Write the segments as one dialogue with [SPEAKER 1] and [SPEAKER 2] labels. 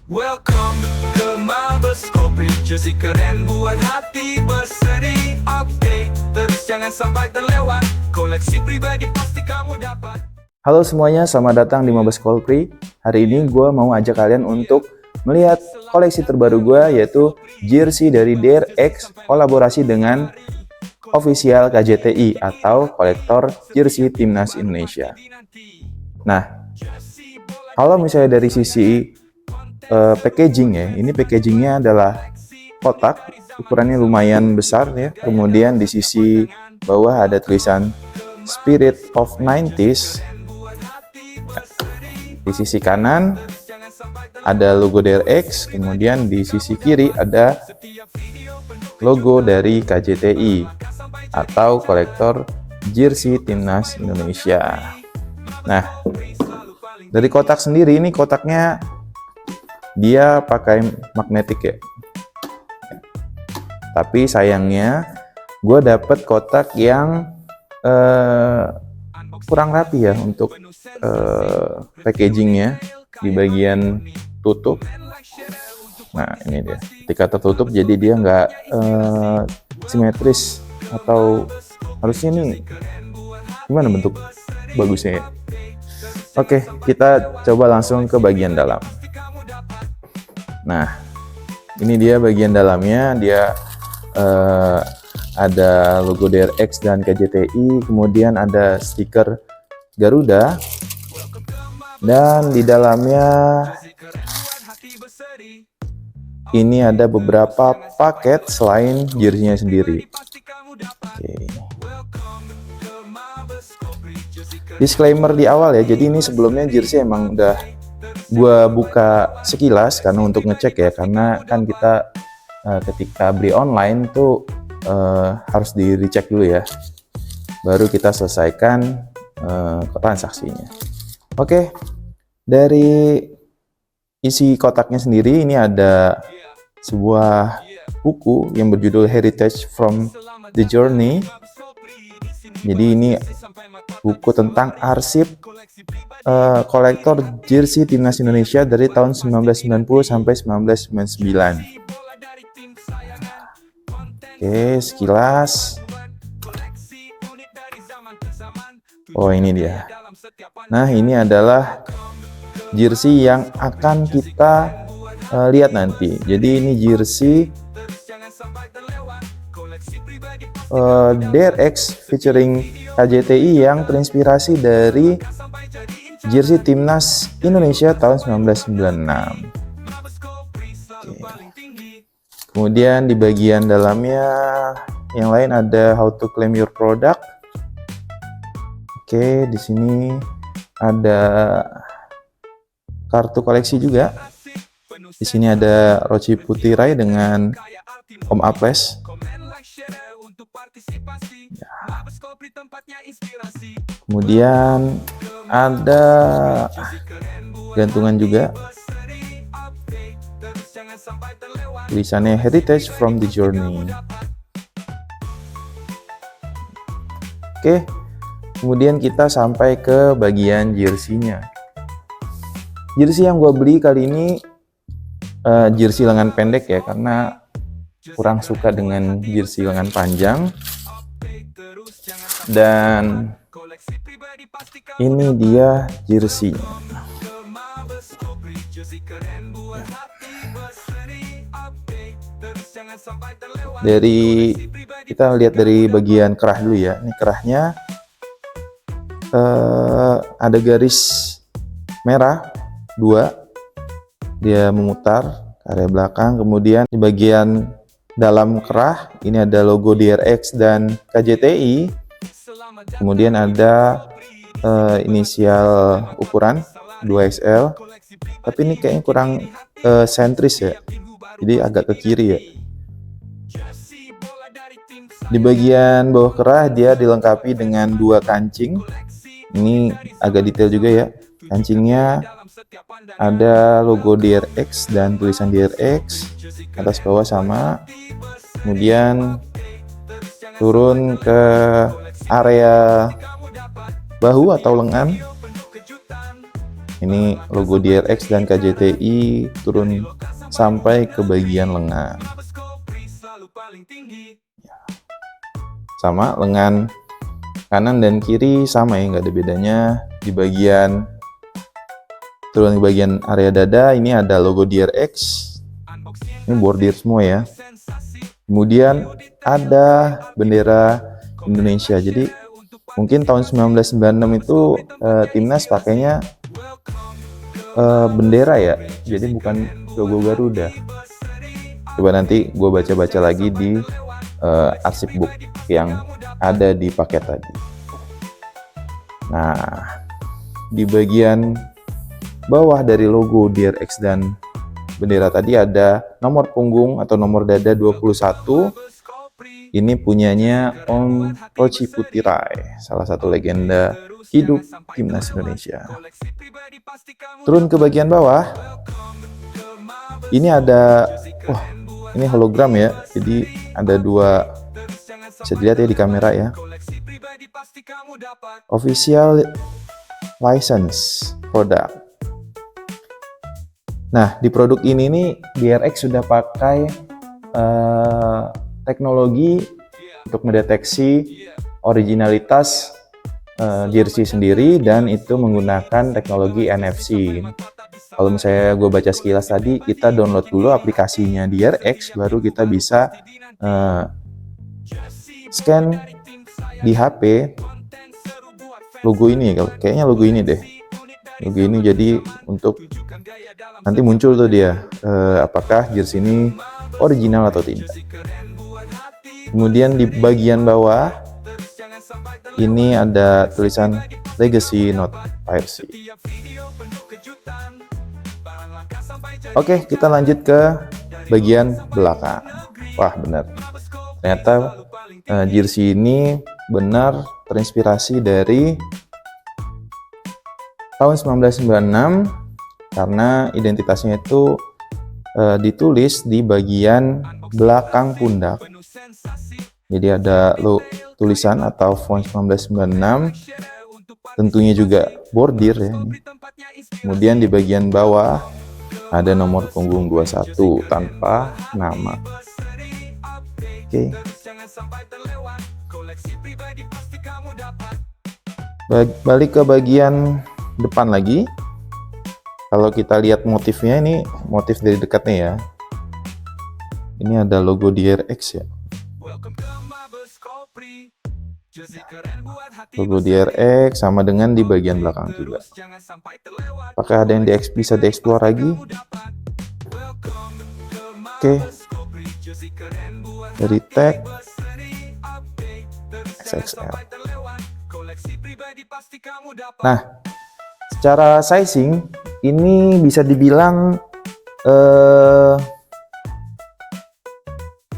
[SPEAKER 1] Welcome ke Mabes Kopi, jersey keren buat hati berseri. Update terus jangan sampai terlewat, koleksi pribadi pasti kamu dapat.
[SPEAKER 2] Halo semuanya, selamat datang di Mabes Kolpri. Hari ini gue mau ajak kalian untuk melihat koleksi terbaru gue, yaitu jersey dari Dare X kolaborasi dengan official KJTI atau kolektor jersey Timnas Indonesia. Nah, kalau misalnya dari sisi packaging ya, ini packagingnya adalah kotak, ukurannya lumayan besar ya. Kemudian di sisi bawah ada tulisan Spirit of 90s. Di sisi kanan ada logo Dare X, kemudian di sisi kiri ada logo dari KJTI atau kolektor jersey Timnas Indonesia. Nah, dari kotak sendiri, ini kotaknya dia pakai magnetik ya. Tapi sayangnya gue dapet kotak yang kurang rapi ya untuk packagingnya di bagian tutup. Nah ini dia, ketika tertutup jadi dia nggak simetris, atau harusnya ini gimana bentuk bagusnya ya. Oke, kita coba langsung ke bagian dalam. Nah ini dia bagian dalamnya, dia ada logo Dare X dan KJTI, kemudian ada stiker Garuda, dan di dalamnya ini ada beberapa paket selain jersey-nya sendiri. Oke. Disclaimer di awal ya, jadi ini sebelumnya jersey emang udah gua buka sekilas karena untuk ngecek ya, karena kan kita ketika beli online tuh harus di recheck dulu ya, baru kita selesaikan transaksinya. Oke, dari isi kotaknya sendiri ini ada sebuah buku yang berjudul Heritage from the Journey. Jadi ini buku tentang arsip kolektor jersey Timnas Indonesia dari tahun 1990 sampai 1999. Oke, sekilas. Oh, ini dia. Nah, ini adalah jersey yang akan kita lihat nanti. Jadi ini jersey Dare X featuring KJTI yang terinspirasi dari jersey Timnas Indonesia tahun 1996. Kemudian di bagian dalamnya yang lain ada how to claim your product. Oke, di sini ada kartu koleksi juga. Di sini ada Roci Putirai dengan Om Aples. Ya. Kemudian ada gantungan juga. Tulisannya Heritage from the Journey. Oke, kemudian kita sampai ke bagian jersey-nya. Jersey yang gue beli kali ini jersey lengan pendek ya, karena kurang suka dengan jersey lengan panjang. Dan ini dia jersey-nya. Dari kita lihat dari bagian kerah dulu ya. Ini kerahnya ada garis merah 2, dia memutar ke area belakang. Kemudian di bagian dalam kerah ini ada logo Dare X dan KJTI. Kemudian ada inisial ukuran 2XL, tapi ini kayaknya kurang sentris ya, jadi agak ke kiri ya. Di bagian bawah kerah dia dilengkapi dengan 2 kancing. Ini agak detail juga ya. Kancingnya ada logo Dare X dan tulisan Dare X, atas bawah sama. Kemudian turun ke area bahu atau lengan. Ini logo DRX dan KJTI turun sampai ke bagian lengan. Sama lengan kanan dan kiri sama ya, nggak ada bedanya. Di bagian turun di bagian area dada ini ada logo DRX. Ini bordir semua ya. Kemudian ada bendera Indonesia. Jadi mungkin tahun 1996 itu timnas pakainya bendera ya. Jadi bukan logo Garuda. Coba nanti gue baca-baca lagi di arsip book yang ada di paket tadi. Nah, di bagian bawah dari logo DRX dan bendera tadi ada nomor punggung atau nomor dada 21. Ini punyanya Om Roci Putirai, salah satu legenda hidup timnas Indonesia. Turun ke bagian bawah. Ini ada, wah, ini hologram ya. Jadi ada dua, bisa dilihat ya di kamera ya. Official license product. Nah, di produk ini nih DRX sudah pakai teknologi untuk mendeteksi originalitas jersey sendiri, dan itu menggunakan teknologi NFC. Kalau misalnya gue baca sekilas tadi, kita download dulu aplikasinya DRX, baru kita bisa scan di HP logo ini. Kayaknya logo ini deh. Logo ini, jadi untuk nanti muncul tuh dia apakah jersey ini original atau tidak. Kemudian di bagian bawah ini ada tulisan Legacy Not Piracy. Oke, kita lanjut ke bagian belakang. Wah, benar. Ternyata jersey ini benar terinspirasi dari tahun 1996 karena identitasnya itu ditulis di bagian belakang pundak. Jadi ada tulisan atau font 1996, tentunya juga bordir ya. Kemudian di bagian bawah ada nomor punggung 21 tanpa nama. Oke. Balik ke bagian depan lagi. Kalau kita lihat motifnya, ini motif dari dekatnya ya. Ini ada logo DRX ya. Logo DRX sama dengan di bagian belakang juga. Apakah ada yang bisa dieksplor lagi? Oke. Dari tag XXL. Nah, secara sizing ini bisa dibilang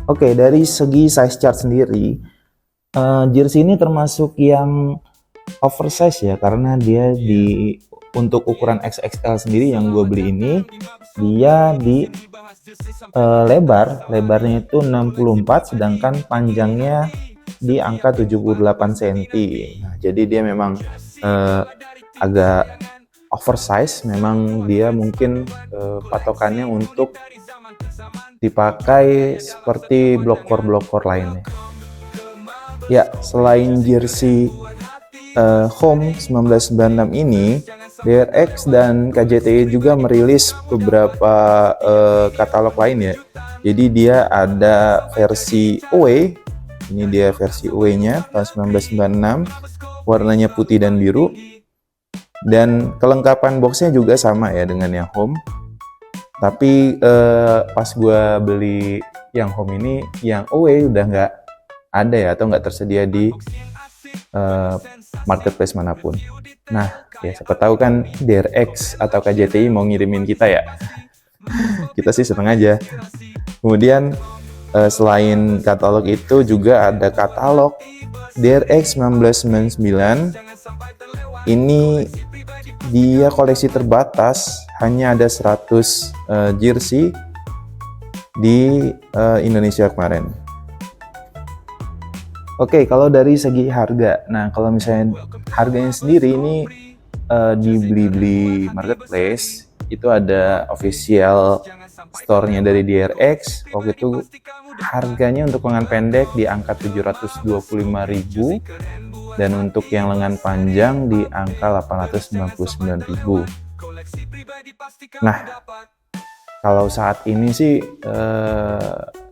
[SPEAKER 2] oke, dari segi size chart sendiri jersey ini termasuk yang oversize ya, karena dia untuk ukuran XXL sendiri yang gue beli ini, dia di lebarnya itu 64, sedangkan panjangnya di angka 78 cm. Nah, jadi dia memang agak oversize. Memang dia mungkin patokannya untuk dipakai seperti blokor lainnya. Ya, selain jersey home 1996 ini, DRX dan KJTI juga merilis beberapa katalog lain ya. Jadi dia ada versi away. Ini dia versi away-nya tahun 1996, warnanya putih dan biru. Dan kelengkapan boxnya juga sama ya dengan yang home. Tapi pas gue beli yang home ini, yang away udah nggak ada ya, atau nggak tersedia di marketplace manapun. Nah, ya siapa tahu kan DRX atau KJTI mau ngirimin kita ya. Kita sih seneng aja. Kemudian selain katalog itu juga ada katalog DRX 1999. Ini dia koleksi terbatas, hanya ada 100 jersey di Indonesia kemarin. Oke, kalau dari segi harga, nah kalau misalnya harganya sendiri ini di Blibli Marketplace itu ada official store-nya dari DRX. Waktu itu harganya untuk lengan pendek di angka 725.000 dan untuk yang lengan panjang di angka 899.000. Nah, kalau saat ini sih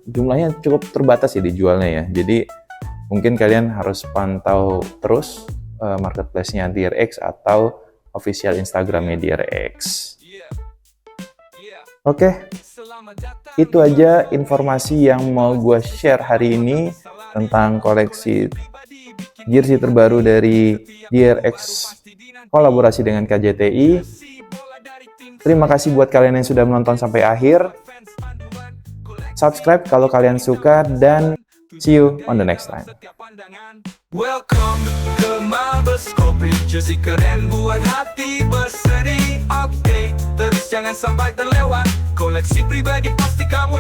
[SPEAKER 2] jumlahnya cukup terbatas ya dijualnya ya. Jadi mungkin kalian harus pantau terus marketplace-nya DRX atau official Instagram-nya DRX. Oke, itu aja informasi yang mau gue share hari ini tentang koleksi jersey terbaru dari DRX kolaborasi dengan KJTI. Terima kasih buat kalian yang sudah menonton sampai akhir. Subscribe kalau kalian suka dan see you on the next time.
[SPEAKER 1] Welcome ke Mabes Kopi, jersey keren buat hati berseri. Update terus jangan sampai terlewat, koleksi pribadi pasti kamu